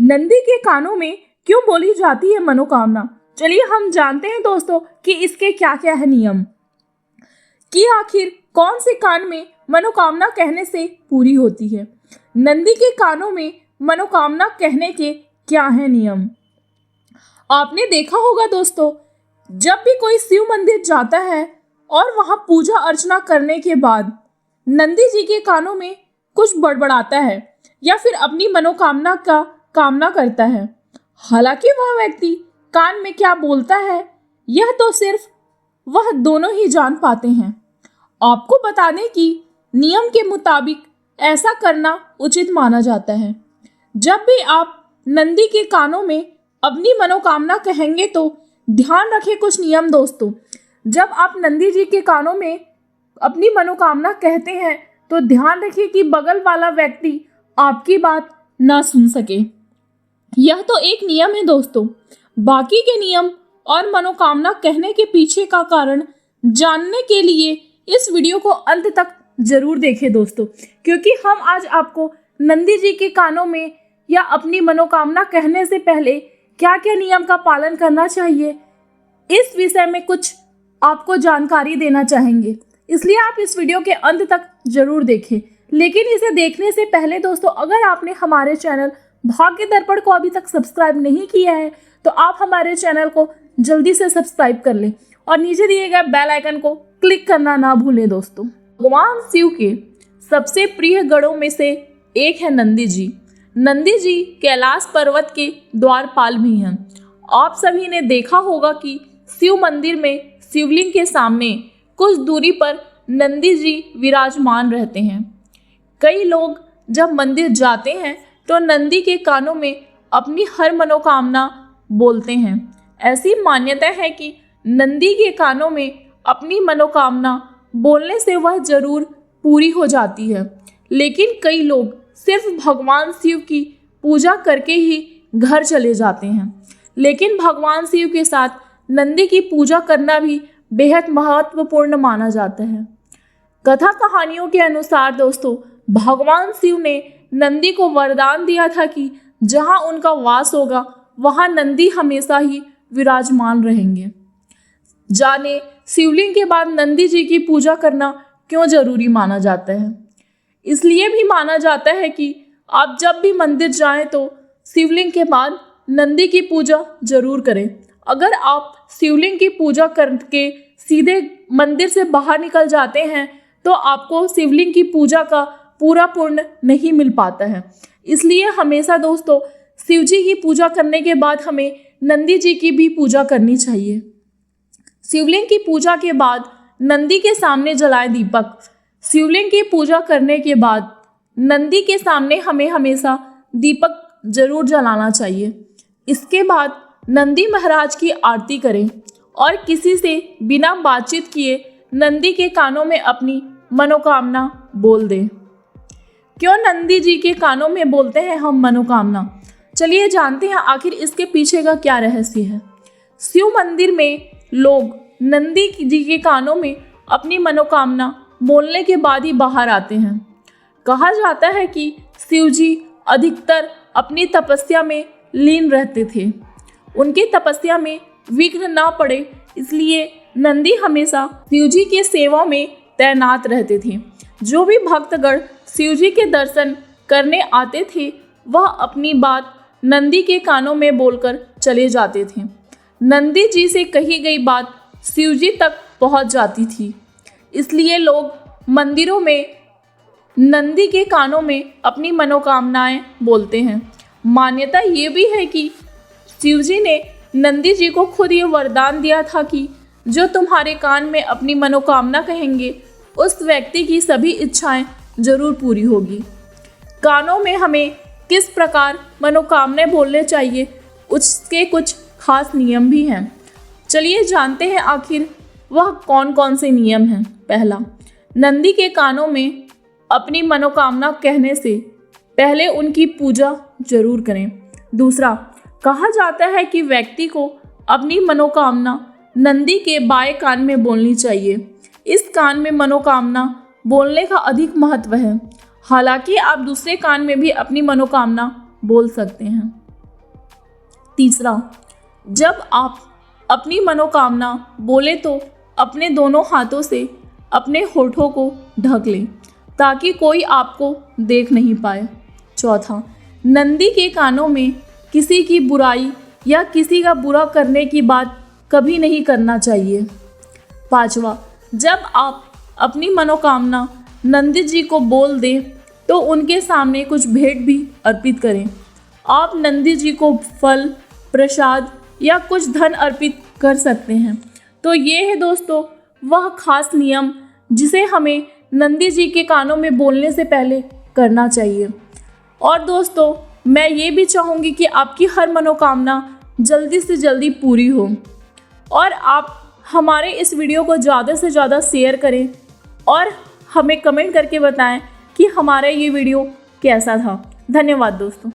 नंदी के कानों में क्यों बोली जाती है मनोकामना? चलिए हम जानते हैं दोस्तों कि इसके क्या क्या है नियम, कि आखिर कौन से कान में मनोकामना कहने से पूरी होती है। नंदी के कानों में मनोकामना कहने के क्या है नियम? आपने देखा होगा दोस्तों, जब भी कोई शिव मंदिर जाता है और वहां पूजा अर्चना करने के बाद नंदी जी के कानों में कुछ बड़बड़ाता है या फिर अपनी मनोकामना का कामना करता है। हालांकि वह व्यक्ति कान में क्या बोलता है यह तो सिर्फ वह दोनों ही जान पाते हैं। आपको बता दें कि नियम के मुताबिक ऐसा करना उचित माना जाता है। जब भी आप नंदी के कानों में अपनी मनोकामना कहेंगे तो ध्यान रखें कुछ नियम दोस्तों। जब आप नंदी जी के कानों में अपनी मनोकामना कहते हैं तो ध्यान रखिए कि बगल वाला व्यक्ति आपकी बात ना सुन सके। यह तो एक नियम है दोस्तों। बाकी के नियम और मनोकामना कहने के पीछे का कारण जानने के लिए इस वीडियो को अंत तक जरूर देखें दोस्तों, क्योंकि हम आज आपको नंदी जी के कानों में या अपनी मनोकामना कहने से पहले क्या क्या नियम का पालन करना चाहिए इस विषय में कुछ आपको जानकारी देना चाहेंगे। इसलिए आप इस वीडियो के अंत तक जरूर देखें। लेकिन इसे देखने से पहले दोस्तों, अगर आपने हमारे चैनल भाग्य दर्पण को अभी तक सब्सक्राइब नहीं किया है तो आप हमारे चैनल को जल्दी से सब्सक्राइब कर लें और नीचे दिए गए बेल आइकन को क्लिक करना ना भूलें दोस्तों। भगवान शिव के सबसे प्रिय गणों में से एक है नंदी जी। नंदी जी कैलाश पर्वत के द्वारपाल भी हैं। आप सभी ने देखा होगा कि शिव मंदिर में शिवलिंग के सामने कुछ दूरी पर नंदी जी विराजमान रहते हैं। कई लोग जब मंदिर जाते हैं तो नंदी के कानों में अपनी हर मनोकामना बोलते हैं। ऐसी मान्यता है कि नंदी के कानों में अपनी मनोकामना बोलने से वह जरूर पूरी हो जाती है। लेकिन कई लोग सिर्फ भगवान शिव की पूजा करके ही घर चले जाते हैं। लेकिन भगवान शिव के साथ नंदी की पूजा करना भी बेहद महत्वपूर्ण माना जाता है। कथा कहानियों के अनुसार दोस्तों, भगवान शिव ने नंदी को वरदान दिया था कि जहां उनका वास होगा वहां नंदी हमेशा ही विराजमान रहेंगे। जाने शिवलिंग के बाद नंदी जी की पूजा करना क्यों जरूरी माना जाता है? इसलिए भी माना जाता है कि आप जब भी मंदिर जाएं तो शिवलिंग के बाद नंदी की पूजा जरूर करें। अगर आप शिवलिंग की पूजा करके सीधे मंदिर से बाहर निकल जाते हैं तो आपको शिवलिंग की पूजा का पूरा पुण्य नहीं मिल पाता है। इसलिए हमेशा दोस्तों शिव जी की पूजा करने के बाद हमें नंदी जी की भी पूजा करनी चाहिए। शिवलिंग की पूजा के बाद नंदी के सामने जलाएं दीपक। शिवलिंग की पूजा करने के बाद नंदी के सामने हमें हमेशा दीपक जरूर जलाना चाहिए। इसके बाद नंदी महाराज की आरती करें और किसी से बिना बातचीत किए नंदी के कानों में अपनी मनोकामना बोल दें। क्यों नंदी जी के कानों में बोलते हैं हम मनोकामना? चलिए जानते हैं आखिर इसके पीछे का क्या रहस्य है। शिव मंदिर में लोग नंदी जी के कानों में अपनी मनोकामना बोलने के बाद ही बाहर आते हैं। कहा जाता है कि शिव जी अधिकतर अपनी तपस्या में लीन रहते थे। उनकी तपस्या में विघ्न ना पड़े इसलिए नंदी हमेशा शिव जी के सेवा में तैनात रहते थे। जो भी भक्तगण शिव जी के दर्शन करने आते थे वह अपनी बात नंदी के कानों में बोलकर चले जाते थे। नंदी जी से कही गई बात शिव जी तक पहुंच जाती थी। इसलिए लोग मंदिरों में नंदी के कानों में अपनी मनोकामनाएं बोलते हैं। मान्यता ये भी है कि शिव जी ने नंदी जी को खुद ये वरदान दिया था कि जो तुम्हारे कान में अपनी मनोकामना कहेंगे उस व्यक्ति की सभी इच्छाएं जरूर पूरी होगी। कानों में हमें किस प्रकार मनोकामनाएं बोलने चाहिए उसके कुछ खास नियम भी हैं। चलिए जानते हैं आखिर वह कौन कौन से नियम हैं। पहला, नंदी के कानों में अपनी मनोकामना कहने से पहले उनकी पूजा जरूर करें। दूसरा, कहा जाता है कि व्यक्ति को अपनी मनोकामना नंदी के बाएं कान में बोलनी चाहिए। इस कान में मनोकामना बोलने का अधिक महत्व है। हालांकि आप दूसरे कान में भी अपनी मनोकामना बोल सकते हैं। तीसरा, जब आप अपनी मनोकामना बोले तो अपने दोनों हाथों से अपने होठों को ढक लें ताकि कोई आपको देख नहीं पाए। चौथा, नंदी के कानों में किसी की बुराई या किसी का बुरा करने की बात कभी नहीं करना चाहिए। पांचवा, जब आप अपनी मनोकामना नंदी जी को बोल दें तो उनके सामने कुछ भेंट भी अर्पित करें। आप नंदी जी को फल, प्रसाद या कुछ धन अर्पित कर सकते हैं। तो ये है दोस्तों वह खास नियम जिसे हमें नंदी जी के कानों में बोलने से पहले करना चाहिए। और दोस्तों मैं ये भी चाहूँगी कि आपकी हर मनोकामना जल्दी से जल्दी पूरी हो और आप हमारे इस वीडियो को ज़्यादा से ज़्यादा शेयर करें और हमें कमेंट करके बताएं कि हमारा ये वीडियो कैसा था। धन्यवाद दोस्तों।